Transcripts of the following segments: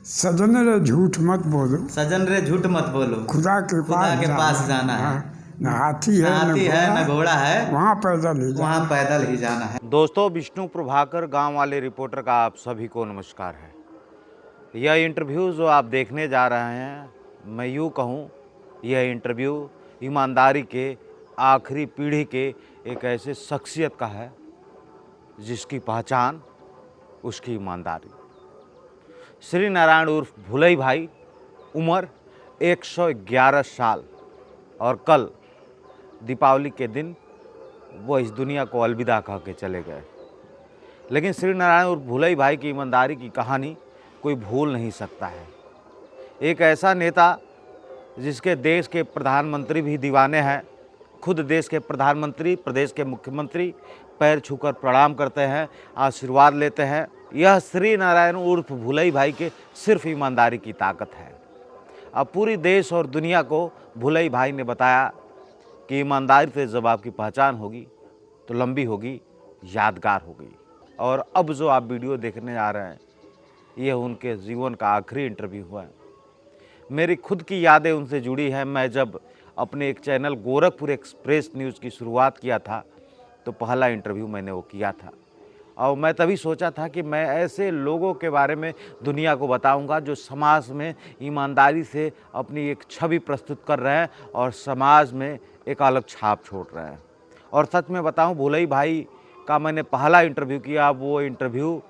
सजन रे झूठ मत बोलो, सजन रे झूठ मत बोलो, खुदा के पास जाना है। न हाथी है न घोड़ा है, वहाँ पैदल ही वहाँ पैदल ही जाना है। दोस्तों, विष्णु प्रभाकर गांव वाले रिपोर्टर का आप सभी को नमस्कार है। यह इंटरव्यू जो आप देखने जा रहे हैं, मैं यूँ कहूँ यह इंटरव्यू ईमानदारी के आखिरी पीढ़ी के एक ऐसे शख्सियत का है जिसकी पहचान उसकी ईमानदारी। श्री नारायण उर्फ भुलई भाई, उम्र 111 साल, और कल दीपावली के दिन वो इस दुनिया को अलविदा कह के चले गए। लेकिन श्री नारायण उर्फ भुलई भाई की ईमानदारी की कहानी कोई भूल नहीं सकता है। एक ऐसा नेता जिसके देश के प्रधानमंत्री भी दीवाने हैं, खुद देश के प्रधानमंत्री, प्रदेश के मुख्यमंत्री पैर छूकर प्रणाम करते हैं, आशीर्वाद लेते हैं। यह श्री नारायण उर्फ भुलई भाई के सिर्फ ईमानदारी की ताकत है। अब पूरी देश और दुनिया को भुलई भाई ने बताया कि ईमानदारी से जब आपकी पहचान होगी तो लंबी होगी, यादगार होगी। और अब जो आप वीडियो देखने जा रहे हैं, यह उनके जीवन का आखिरी इंटरव्यू हुआ है। मेरी खुद की यादें उनसे जुड़ी हैं। मैं जब अपने एक चैनल गोरखपुर एक्सप्रेस न्यूज़ की शुरुआत किया था तो पहला इंटरव्यू मैंने वो किया था, और मैं तभी सोचा था कि मैं ऐसे लोगों के बारे में दुनिया को बताऊंगा जो समाज में ईमानदारी से अपनी एक छवि प्रस्तुत कर रहे हैं और समाज में एक अलग छाप छोड़ रहे हैं। और सच में बताऊं, भुलई भाई का मैंने पहला इंटरव्यू किया, वो इंटरव्यू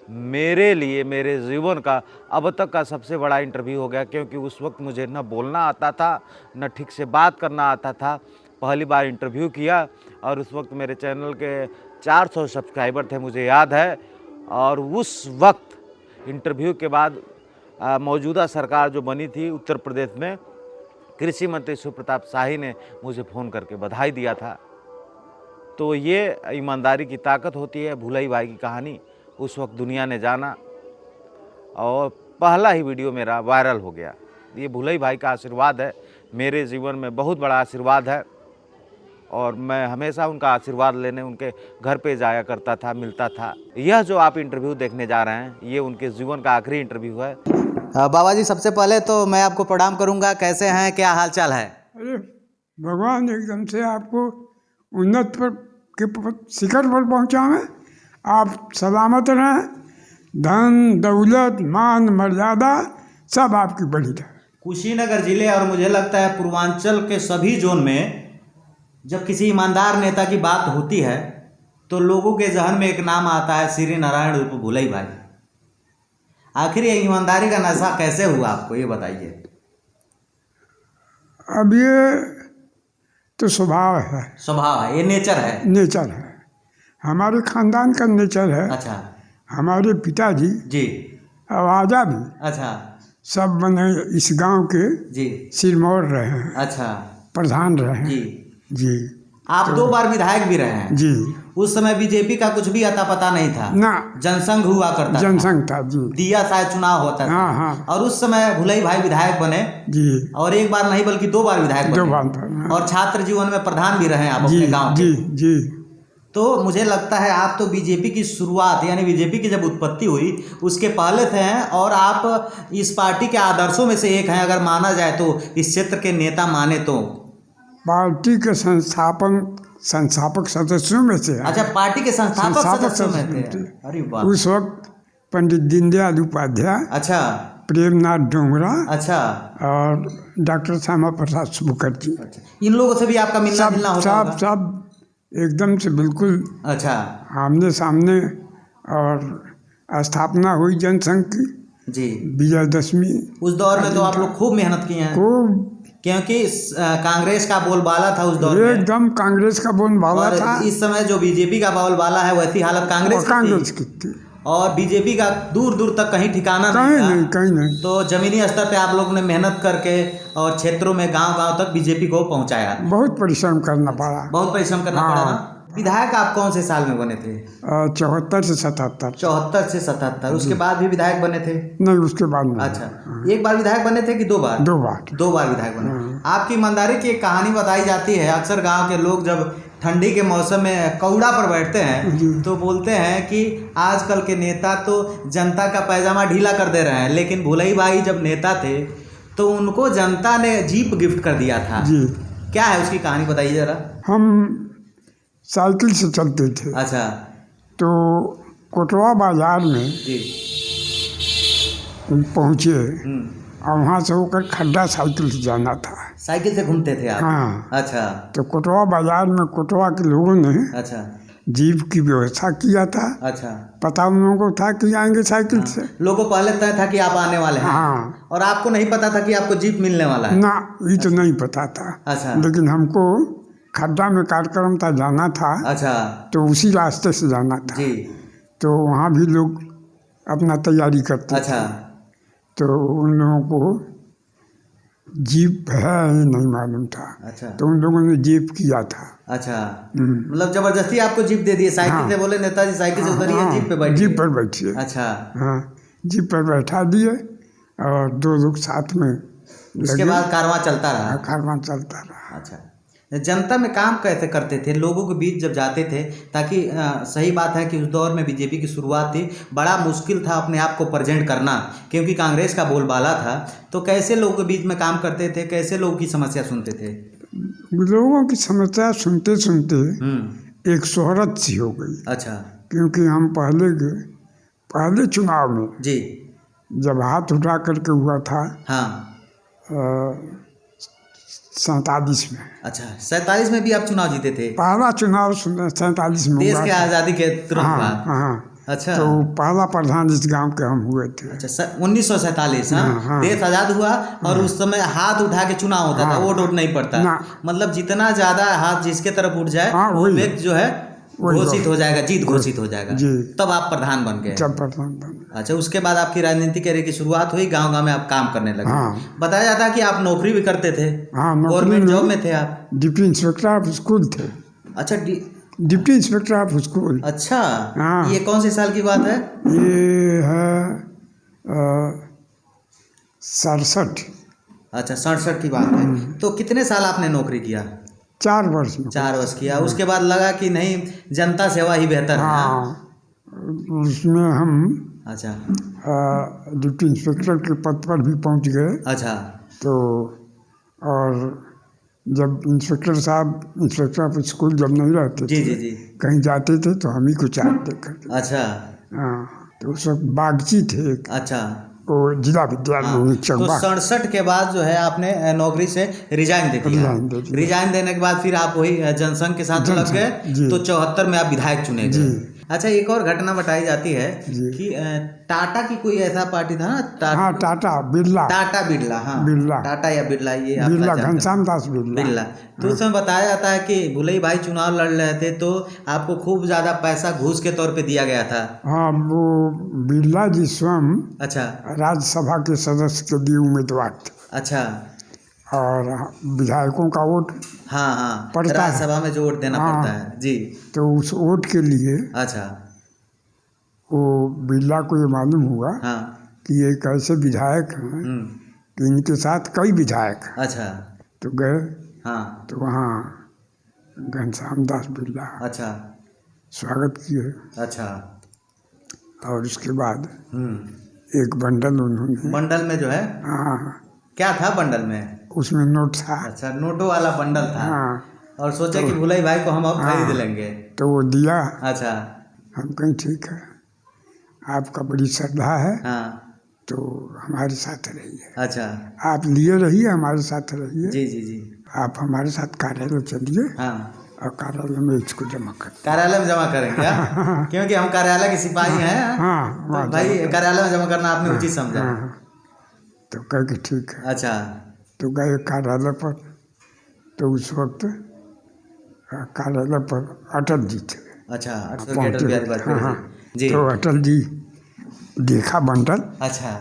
मेरे लिए मेरे जीवन का अब तक का सबसे बड़ा इंटरव्यू हो गया, क्योंकि उस वक्त मुझे न बोलना आता था, न ठीक से बात करना आता था। पहली बार इंटरव्यू किया और उस वक्त मेरे चैनल के 400 सब्सक्राइबर थे, मुझे याद है। और उस वक्त इंटरव्यू के बाद मौजूदा सरकार जो बनी थी उत्तर प्रदेश में, कृषि मंत्री सुप्रताप शाही ने मुझे फ़ोन करके बधाई दिया था। तो ये ईमानदारी की ताकत होती है। भुलई भाई की कहानी उस वक्त दुनिया ने जाना और पहला ही वीडियो मेरा वायरल हो गया। ये भुलई भाई का आशीर्वाद है, मेरे जीवन में बहुत बड़ा आशीर्वाद है, और मैं हमेशा उनका आशीर्वाद लेने उनके घर पे जाया करता था, मिलता था। यह जो आप इंटरव्यू देखने जा रहे हैं, ये उनके जीवन का आखिरी इंटरव्यू है। बाबा जी, सबसे पहले तो मैं आपको प्रणाम करूंगा। कैसे हैं, क्या हाल चाल है? अरे भगवान एकदम से आपको उन्नत पर के शिखर पर पहुँचावे। आप सलामत रहें, धन दौलत मान मर्यादा सब आपकी बढ़ी रहे। कुशीनगर जिले और मुझे लगता है पूर्वांचल के सभी जोन में जब किसी ईमानदार नेता की बात होती है तो लोगों के जहन में एक नाम आता है, श्री नारायण उर्फ भुलई भाई। आखिर ये ईमानदारी का नशा कैसे हुआ आपको, ये बताइए। अब ये तो स्वभाव है, ये नेचर है। नेचर है, हमारे खानदान का नेचर है। अच्छा। हमारे पिताजी जी। आवाजा भी, अच्छा। सब बने इस गांव के जी सिरमौर रहे हैं। अच्छा। प्रधान रहे हैं। जी। जी। आप 2 बार विधायक भी रहे हैं। जी। उस समय बीजेपी का कुछ भी अता पता नहीं था ना, जनसंघ हुआ करता जनसंघ था। जी। दिया शायद चुनाव होता था। हाँ हाँ। और उस समय भुलई भाई विधायक बने। जी। और एक बार नहीं बल्कि 2 बार विधायक बने। 2 बार। और छात्र जीवन में प्रधान भी रहे आप जी, अपने गांव जी के। जी। तो मुझे लगता है आप तो बीजेपी की शुरुआत यानी बीजेपी की जब उत्पत्ति हुई उसके पहले थे, और आप इस पार्टी के आदर्शों में से एक हैं, अगर माना जाए तो, इस क्षेत्र के नेता माने तो। पार्टी के संस्थापक सदस्यों में से। अच्छा, पार्टी के संस्थापक सदस्यों में थे। अरे वाह। उस वक्त पंडित दीनदयाल उपाध्याय, अच्छा, प्रेमनाथ डोंगरा, अच्छा, और डॉक्टर श्यामा प्रसाद मुखर्जी। इन लोगों से भी आपका मिलना जुलना होता होगा? सब एकदम से बिल्कुल। अच्छा। आमने सामने। और स्थापना हुई जनसंघ की। जी। विजयदशमी। उस दौर में तो आप लोग खूब मेहनत किए हैं। खूब, क्योंकि कांग्रेस का बोलबाला था उस दौर में। एकदम कांग्रेस का बोलबाला था। इस समय जो बीजेपी का बोलबाला है वैसी हालत कांग्रेस की थी। और बीजेपी का दूर दूर तक कहीं ठिकाना कहीं नहीं। तो जमीनी स्तर पे आप लोगों ने मेहनत करके और क्षेत्रों में गांव-गांव तक बीजेपी को पहुंचाया। बहुत परिश्रम करना पड़ा। बहुत परिश्रम करना पड़ा ना। विधायक आप कौन से साल में बने थे? 74 से 77। 74 से 77। उसके बाद भी विधायक बने थे? नहीं, उसके बाद नहीं। अच्छा, एक बार विधायक बने थे कि 2 बार? 2 बार। 2 बार विधायक बने। आपकी ईमानदारी की एक कहानी बताई जाती है। अक्सर गांव के लोग जब ठंडी के मौसम में कौड़ा पर बैठते हैं तो बोलते हैं कि आजकल के नेता तो जनता का पैजामा ढीला कर दे रहे हैं, लेकिन भुलई भाई जब नेता थे तो उनको जनता ने जीप गिफ्ट कर दिया था। जी। क्या है उसकी कहानी बताइए जरा। हम साइकिल से चलते थे। अच्छा। तो कोटवा बाजार में जी। पहुँचे और वहाँ से होकर खड्डा साइकिल से जाना था। साइकिल से घूमते थे आप? हाँ। अच्छा। तो कोटवा बाजार में कोटवा के लोगों ने अच्छा। जीप की व्यवस्था किया था। अच्छा। पता उन लोगों को था कि आएंगे साइकिल से। लोगों को पहले तय था कि आप आने वाले हैं। हाँ। और आपको नहीं पता था कि आपको जीप मिलने वाला है? ना, ये तो नहीं पता था। अच्छा। लेकिन हमको खड्डा में कार्यक्रम था, जाना था। अच्छा। तो उसी रास्ते से जाना था। जी। तो वहाँ भी लोग अपना तैयारी करते अच्छा। थे। तो उन लोगों को जीप है ये नहीं मालूम था। अच्छा। तो उन लोगों ने जीप किया था। अच्छा, मतलब जबरदस्ती आपको जीप दे दिए? साइकिल हाँ। से बोले नेताजी साइकिल से उतरिए, हाँ, जीप पे बैठिए। जीप पर बैठिए। अच्छा। हाँ, जीप पर बैठा दिए और 2 लोग साथ में उसके लगे। बाद कारवां चलता रहा? कारवां चलता रहा। अच्छा। जनता में काम कैसे करते थे, लोगों के बीच जब जाते थे? ताकि सही बात है कि उस दौर में बीजेपी की शुरुआत थी, बड़ा मुश्किल था अपने आप को प्रेजेंट करना, क्योंकि कांग्रेस का बोलबाला था। तो कैसे लोगों के बीच में काम करते थे, कैसे लोगों की समस्या सुनते थे? लोगों की समस्या सुनते सुनते एक शोहरत सी हो गई। अच्छा। क्योंकि हम पहले चुनाव में जी। जब हाथ उठा करके हुआ था। हाँ। 47 में। अच्छा, 47 में भी आप चुनाव जीते थे? पहला चुनाव 47 में देश हुआ के था। आज़ादी के तुरंत हाँ, बाद? हाँ। अच्छा। तो पहला प्रधान इस गांव के हम हुए थे। अच्छा, 1947। हाँ, हाँ। देश आज़ाद हुआ और उस समय हाथ उठा के चुनाव होता था, वोट नहीं पड़ता। ना। मतलब जितना ज़्यादा हाथ जिसके तरफ उठ जाए हाँ, वो वही। व्यक्ति जो है घोषित हो जाएगा, जीत घोषित हो जाएगा। जी। तब आप प्रधान बन गए? जब प्रधान बन। अच्छा, उसके बाद आपकी राजनीतिक कैरियर की शुरुआत हुई, गांव गांव में आप काम करने लगे। हाँ। बताया जाता है कि आप नौकरी भी करते थे? हाँ, नौकरी गवर्नमेंट में जॉब में थे आप? डिप्टी इंस्पेक्टर ऑफ स्कूल थे। अच्छा, डिप्टी इंस्पेक्टर ऑफ स्कूल। अच्छा। हाँ। ये कौन से साल की बात है? ये है 67। अच्छा, 67 की बात है। तो कितने साल आपने नौकरी किया? 4 वर्ष में। 4 वर्ष किया। उसके बाद लगा कि नहीं, जनता सेवा ही बेहतर है। हाँ, उसमें हम अच्छा। डिप्टी इंस्पेक्टर के पद पर भी पहुंच गए। अच्छा। तो और जब इंस्पेक्टर ऑफ स्कूल जब नहीं रहते जी थे, जी जी। कहीं जाते थे तो हम ही को चाट देकर। अच्छा। हाँ, तो उस वक्त बागची थे एक, अच्छा। वो जिला विद्यालय हाँ। तो चौबा। 67 के बाद जो है आपने नौकरी से रिजाइन दे दिया? रिजाइन देने के बाद फिर आप वही जनसंघ के साथ लग गए। तो 74 में आप विधायक चुने गए। अच्छा, एक और घटना बताई जाती है कि टाटा की कोई ऐसा पार्टी था ना? हाँ, टाटा बिरला। हाँ। बिरला। टाटा या बिरला, ये आप बिरला, जानते हैं। घनश्याम दास बिरला। तो उसमें बताया जाता है कि भुलई भाई चुनाव लड़ रहे थे तो आपको खूब ज़्यादा पैसा घूस के तौर पे दिया गया था। हाँ, वो बिरला जी स्वयं अच्छा। राज्यसभा के सदस्य के लिए उम्मीदवार थे। अच्छा। और विधायकों का वोट हाँ हाँ, पड़ता है। राज्यसभा में जो वोट देना हाँ। पड़ता है जी। तो उस वोट के लिए अच्छा। वो बिरला को ये मालूम हुआ हाँ। कि ये एक ऐसे विधायक हैं कि इनके साथ कई विधायक हैं। अच्छा। तो गए। हाँ। तो वहाँ घनश्याम दास बिरला अच्छा। स्वागत किए। अच्छा। और उसके बाद एक बंडल उन्होंने। बंडल में जो है? हाँ। क्या था बंडल में? उसमें नोट था। अच्छा, नोटों वाला बंडल था। हाँ। और सोचे कि भुलई भाई को हम अब खरीद लेंगे। तो वो दिया। अच्छा। हम कहीं ठीक है, आपका बड़ी श्रद्धा है। हाँ। तो हमारे साथ रहिए। अच्छा। आप लिए रहिए, हमारे साथ रहिए। जी जी जी। आप हमारे साथ कार्यालय चलिए। हाँ। और कार्यालय में इसको जमा कर। कार्यालय में जमा करेंगे क्या? क्योंकि हम कार्यालय के सिपाही हैं। हाँ, तो भाई कार्यालय में जमा करना आपने उचित समझा? तो कह के ठीक है। अच्छा। तो गए कार्यालय पर। तो उस वक्त कार्यालय पर अटल जी थे। अच्छा, अटल बिहारी वाजपेयी जी। तो अटल जी देखा बंडल। अच्छा।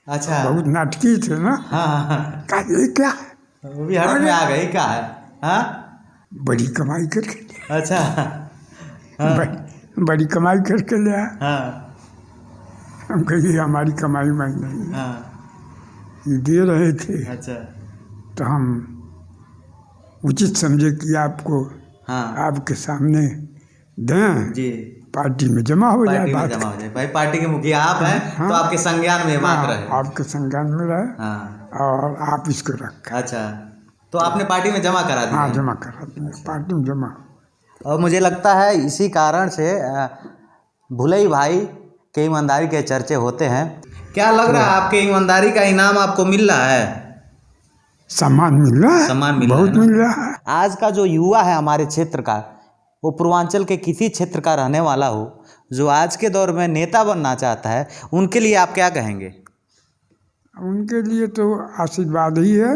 अच्छा। बहुत नाटकी थे ना। हाँ हाँ। कहा ये क्या? वो भी हड़प में आ गई, क्या है? हाँ, बड़ी कमाई करके अच्छा। हाँ बड़ी कमाई करके ले आया। हाँ हम कहिए हमारी कमाई में नहीं है, हाँ। ये दे रहे थे अच्छा। तो हम उचित समझे कि आपको हाँ आपके सामने दें, जी, पार्टी में जमा हो जाए पार्टी में बात। जमा हो जाए। भाई पार्टी के मुखिया आप हैं तो आपके संज्ञान में ये बात रहे। आपके संज्ञान में रहे हाँ और आप इसको रखें। अच्छा, तो आपने पार्टी में जमा करा दिया? हाँ जमा करा दिया, पार्टी में जमा। और मुझे लगता है इसी कारण से भुलई भाई के ईमानदारी के चर्चे होते हैं। क्या लग रहा है आपके ईमानदारी का इनाम आपको मिल रहा है? सम्मान मिल रहा है, सम्मान मिल रहा है बहुत ना? मिल रहा है। आज का जो युवा है हमारे क्षेत्र का, वो पूर्वांचल के किसी क्षेत्र का रहने वाला हो, जो आज के दौर में नेता बनना चाहता है, उनके लिए आप क्या कहेंगे? उनके लिए तो आशीर्वाद ही है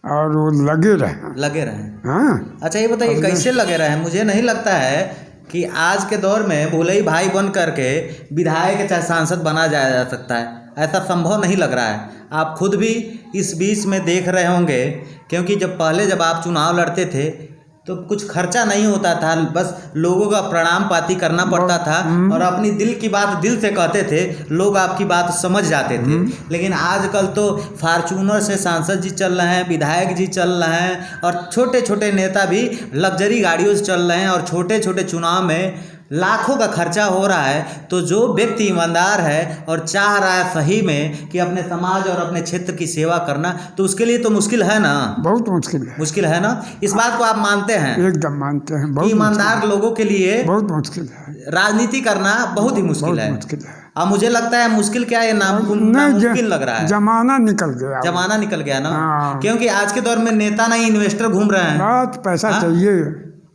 और वो लगे रहें। लगे रहें। हाँ अच्छा ये बताइए कैसे लगे रहें? मुझे नहीं लगता है कि आज के दौर में भुलई भाई बन करके विधायक चाहे सांसद बना जाया जा सकता है, ऐसा संभव नहीं लग रहा है। आप खुद भी इस बीच में देख रहे होंगे, क्योंकि जब आप चुनाव लड़ते थे तो कुछ खर्चा नहीं होता था, बस लोगों का प्रणाम पाती करना पड़ता था और अपनी दिल की बात दिल से कहते थे, लोग आपकी बात समझ जाते थे। लेकिन आजकल तो फॉर्च्यूनर से सांसद जी चल रहे हैं, विधायक जी चल रहे हैं और छोटे छोटे नेता भी लग्जरी गाड़ियों से चल रहे हैं और छोटे छोटे चुनाव में लाखों का खर्चा हो रहा है। तो जो व्यक्ति ईमानदार है और चाह रहा है सही में कि अपने समाज और अपने क्षेत्र की सेवा करना, तो उसके लिए तो मुश्किल है ना? बहुत मुश्किल है। मुश्किल है ना? इस बात को आप मानते हैं? एकदम मानते हैं। बहुत ईमानदार लोगों के लिए बहुत मुश्किल है, राजनीति करना बहुत ही मुश्किल है। मुश्किल है। अब मुझे लगता है मुश्किल क्या है, नामुमकिन लग रहा है। जमाना निकल गया, जमाना निकल गया ना। हाँ। क्योंकि आज के दौर में नेता नहीं इन्वेस्टर घूम रहे हैं। बहुत पैसा हाँ? चाहिए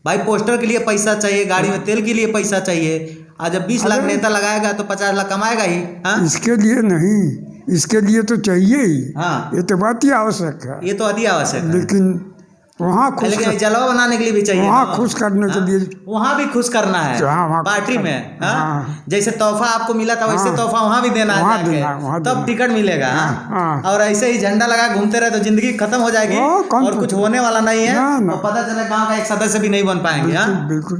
भाई पोस्टर के लिए पैसा चाहिए, गाड़ी में तेल के लिए पैसा चाहिए। आज जब 20 लाख नेता लगाएगा तो 50 लाख कमाएगा ही। हाँ? इसके लिए नहीं, इसके लिए तो चाहिए ही। हाँ ये तो बात ही आवश्यक है, ये तो अति आवश्यक है। लेकिन वहाँ खुश लेकिन जलवा बनाने के लिए भी चाहिए, वहाँ खुश करने के लिए वहाँ भी खुश करना है वहाँ पार्टी में। हाँ? हाँ। जैसे तोहफा आपको मिला था वैसे तोहफा वहाँ भी देना है वहाँ जाके, देना, वहाँ तब देना। टिकट मिलेगा। हाँ। और ऐसे ही झंडा लगा घूमते रहे तो जिंदगी खत्म हो जाएगी कौन और कुछ होने वाला नहीं है ना। और पता चले गाँव का एक सदस्य भी नहीं बन पाएंगे। हाँ? बिल्कुल।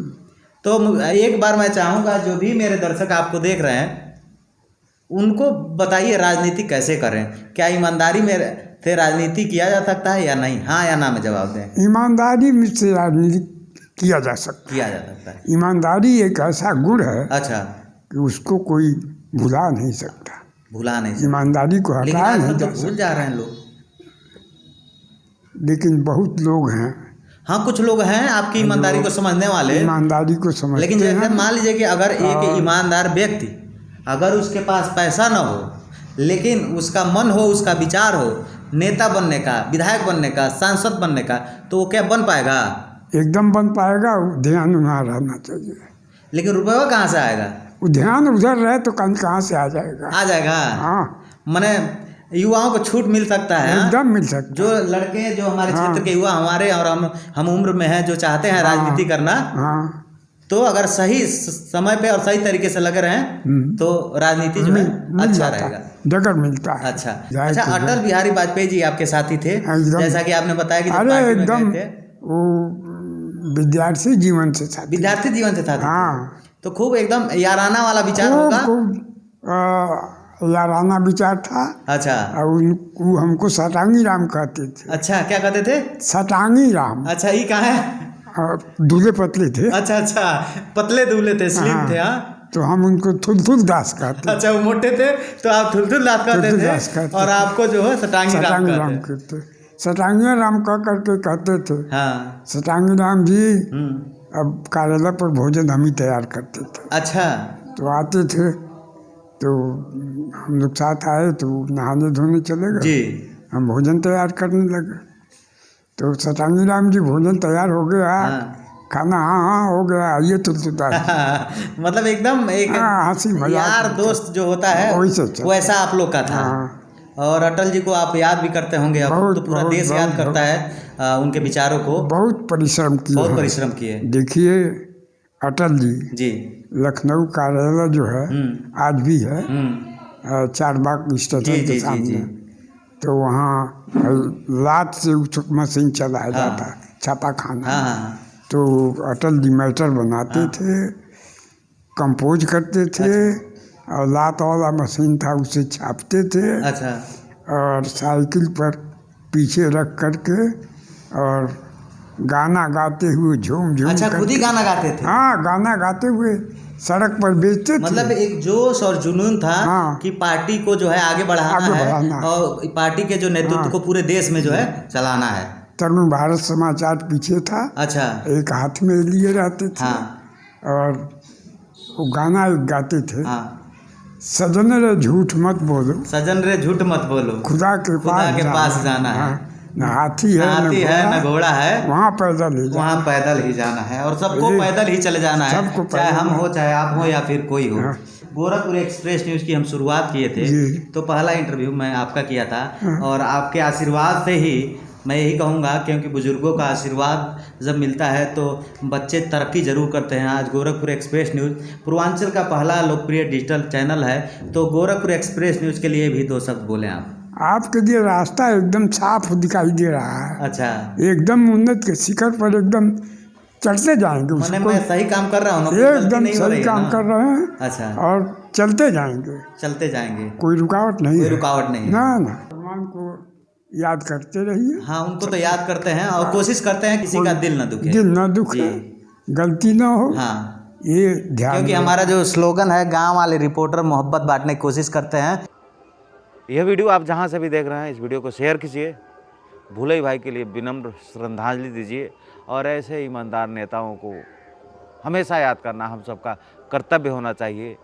तो एक बार मैं चाहूँगा जो भी मेरे दर्शक आपको देख रहे हैं उनको बताइए राजनीति कैसे करें, क्या ईमानदारी में से राजनीति किया जा सकता है या नहीं? हाँ या ना में जवाब दें। ईमानदारी में से राजनीति किया जा सकता है। ईमानदारी एक ऐसा गुण है अच्छा, कि उसको कोई भुला नहीं सकता। भुला नहीं सकता। ईमानदारी को लेकिन हटाया आजकल नहीं तो जा भूल सकता, जा रहे हैं लोग। लेकिन बहुत लोग हैं हाँ कुछ लोग हैं आपकी ईमानदारी को समझने वाले, ईमानदारी को समझते लेकिन जैसे हैं। मान लीजिए कि अगर एक ईमानदार व्यक्ति, अगर उसके पास पैसा ना हो लेकिन उसका मन हो, उसका विचार हो नेता बनने का, विधायक बनने का, सांसद बनने का, तो वो क्या बन पाएगा? एकदम बन पाएगा, ध्यान वहाँ रहना चाहिए। लेकिन रुपया कहाँ से आएगा? वो ध्यान उधर रहे तो कहाँ से आ जाएगा? आ जाएगा। हाँ, माने युवाओं को छूट मिल सकता है। एकदम मिल सकता। जो लड़के जो हमारे क्षेत्र के युवा हमारे और हम उम्र में हैं, जो चाहते हैं राजनीति करना, हाँ, तो अगर सही समय पे और सही तरीके से लगे रहें तो राजनीति जो है अच्छा रहेगा, जगह मिलता है। अच्छा। अटल बिहारी वाजपेयी जी आपके साथी थे, जैसा कि आपने बताया कि अरे एकदम वो विद्यार्थी जीवन से साथी, विद्यार्थी जीवन से साथी। हाँ, तो खूब एकदम याराना वाला विचार होगा। याराना विचार था। अच्छा। और वो हमको सटांगी राम कहते थे। अच्छा, क्या कहते थे? सटांगी राम। अच्छा, ये कहाँ है? दूल्हे पतले थे। अच्छा, पतले दूल्हे थे, स्लिम थे। हाँ, तो हम उनको थुलथुल दास कहते। अच्छा, वो मोटे थे तो आप थुलथुल दास कहते थे और आपको जो है सटांगी राम कहते। सटांगी राम कह करके कहते थे। हाँ, सटांगी राम जी अब कार्यालय पर भोजन हम ही तैयार करते थे। अच्छा। तो आते थे तो हम लोग साथ आए तो नहाने धोने चले गए जी, हम भोजन तैयार करने लगे। तो सटांगी राम जी भोजन तैयार हो गया। खाना हाँ हो गया, आइए तुलसीदास। मतलब एकदम एक हंसी मजाक यार दोस्त जो होता है वैसा आप लोग का था। और अटल जी को आप याद भी करते होंगे, अब तो पूरा देश याद करता है उनके विचारों को। बहुत परिश्रम किए। देखिए अटल जी लखनऊ कार्यालय जो है आज भी है, चारबाग स्टेशन के सामने। तो वहाँ लात से मशीन चलाया जाता, छापा खाना। तो अटल जी मैटर बनाते थे, कंपोज करते थे, और लात वाला मशीन था उसे छापते थे, अच्छा और साइकिल पर पीछे रख करके और गाना गाते हुए झूम झूम अच्छा, खुद ही करके, गाना गाते थे। हाँ गाना गाते हुए सड़क पर बेचते मतलब थे। एक जोश और जुनून था हाँ। कि पार्टी को जो है आगे बढ़ाना आगे है बढ़ाना। और पार्टी के जो नेतृत्व हाँ। को पूरे देश में जो है चलाना है। तरुण भारत समाचार पीछे था, अच्छा एक हाथ में लिए रहते थे, हाँ और वो गाना एक गाते थे, हाँ, सजन रे झूठ मत बोलो, सजन रे झूठ मत बोलो, खुदा के पास जाना है। हाँ, न हाथी न है हाथी है न घोड़ा है, वहाँ पैदल ही वहाँ जाना। पैदल ही जाना है और सबको एक- पैदल ही चले जाना है, सबको चाहे पैदल हम हो जाना। चाहे आप हो या फिर कोई हो। हाँ। गोरखपुर एक्सप्रेस न्यूज़ की हम शुरुआत किए थे, जी। तो पहला इंटरव्यू मैं आपका किया था, हाँ। और आपके आशीर्वाद से ही मैं यही कहूँगा, क्योंकि बुजुर्गों का आशीर्वाद जब मिलता है तो बच्चे तरक्की जरूर करते हैं। आज गोरखपुर एक्सप्रेस न्यूज़ पूर्वांचल का पहला लोकप्रिय डिजिटल चैनल है, तो गोरखपुर एक्सप्रेस न्यूज़ के लिए भी 2 शब्द बोलें आप। आपके लिए रास्ता एकदम साफ दिखाई दे रहा है, अच्छा, एकदम उन्नत के शिखर पर एकदम चढ़ते जाएंगे। मैंने उसको मैं सही काम कर रहा हूँ ना, कोई गलती एकदम नहीं हो रही सही है काम ना? कर रहे हैं, अच्छा, और चलते जाएंगे, चलते जाएंगे, कोई रुकावट नहीं कोई है। रुकावट नहीं है। ना ना, भगवान को याद करते रहिए, हाँ, उनको तो याद करते हैं और कोशिश करते हैं किसी का दिल न दुखे। दिल ना दुखे, जी। गलती ना हो, हाँ, ये ध्यान क्योंकि रखें। हमारा जो स्लोगन है, गांव वाले रिपोर्टर मोहब्बत बांटने की कोशिश करते हैं। यह वीडियो आप जहां से भी देख रहे हैं, इस वीडियो को शेयर कीजिए, भूलई भाई के लिए विनम्र श्रद्धांजलि दीजिए, और ऐसे ईमानदार नेताओं को हमेशा याद करना हम सबका कर्तव्य होना चाहिए,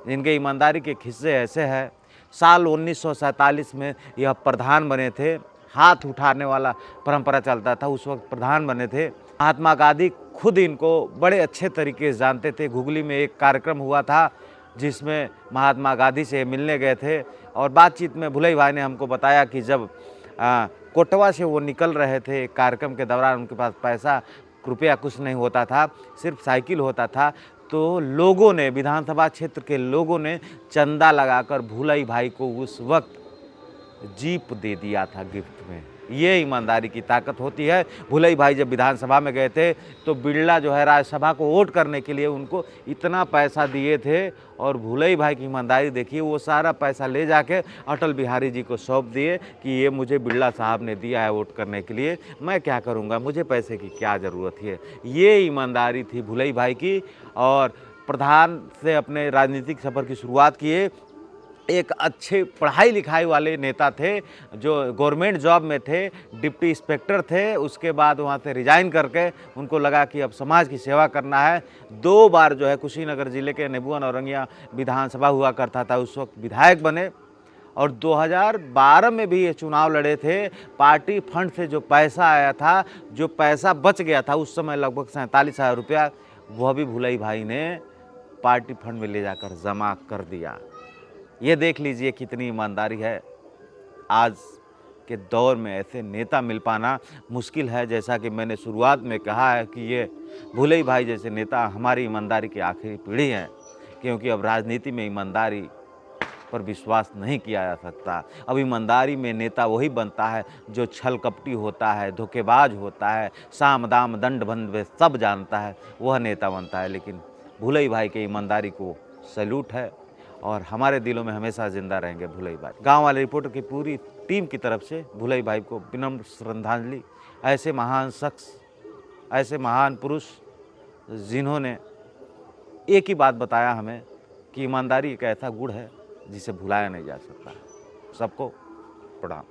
जिनके ईमानदारी के किस्से ऐसे हैं। साल 1947 में यह प्रधान बने थे, हाथ उठाने वाला परंपरा चलता था, उस वक्त प्रधान बने थे। महात्मा गांधी खुद इनको बड़े अच्छे तरीके से जानते थे। घुगली में एक कार्यक्रम हुआ था जिसमें महात्मा गांधी से मिलने गए थे, और बातचीत में भूलई भाई ने हमको बताया कि जब कोटवा से वो निकल रहे थे कार्यक्रम के दौरान, उनके पास पैसा रुपया कुछ नहीं होता था, सिर्फ साइकिल होता था, तो लोगों ने, विधानसभा क्षेत्र के लोगों ने चंदा लगाकर भूलई भाई को उस वक्त जीप दे दिया था गिफ्ट में। ये ईमानदारी की ताकत होती है। भूलई भाई जब विधानसभा में गए थे तो बिरला जो है राज्यसभा को वोट करने के लिए उनको इतना पैसा दिए थे, और भूलई भाई की ईमानदारी देखिए, वो सारा पैसा ले जाके अटल बिहारी जी को सौंप दिए कि ये मुझे बिरला साहब ने दिया है वोट करने के लिए, मैं क्या करूँगा, मुझे पैसे की क्या ज़रूरत है। ये ईमानदारी थी भूलई भाई की। और प्रधान से अपने राजनीतिक सफ़र की शुरुआत किए। एक अच्छे पढ़ाई लिखाई वाले नेता थे, जो गवर्नमेंट जॉब में थे, डिप्टी इंस्पेक्टर थे। उसके बाद वहाँ से रिजाइन करके उनको लगा कि अब समाज की सेवा करना है। 2 बार जो है कुशीनगर जिले के नेबुआ नौरंगिया विधानसभा हुआ करता था, उस वक्त विधायक बने, और 2012 में भी ये चुनाव लड़े थे। पार्टी फंड से जो पैसा आया था, जो पैसा बच गया था उस समय लगभग 47,000 रुपया, वह भी भूलई भाई ने पार्टी फंड में ले जाकर जमा कर दिया। ये देख लीजिए कितनी ईमानदारी है। आज के दौर में ऐसे नेता मिल पाना मुश्किल है। जैसा कि मैंने शुरुआत में कहा है कि ये भूलई भाई जैसे नेता हमारी ईमानदारी की आखिरी पीढ़ी हैं, क्योंकि अब राजनीति में ईमानदारी पर विश्वास नहीं किया जा सकता। अब ईमानदारी में नेता वही बनता है जो छल कपटी होता है, धोखेबाज होता है, साम दाम दंड भेद सब जानता है, वह नेता बनता है। लेकिन भूलई भाई के ईमानदारी को सैल्यूट है, और हमारे दिलों में हमेशा जिंदा रहेंगे भूलई भाई। गांव वाले रिपोर्टर की पूरी टीम की तरफ से भूलई भाई को विनम्र श्रद्धांजलि। ऐसे महान शख्स, ऐसे महान पुरुष, जिन्होंने एक ही बात बताया हमें कि ईमानदारी एक ऐसा गुण है जिसे भुलाया नहीं जा सकता। सबको प्रणाम।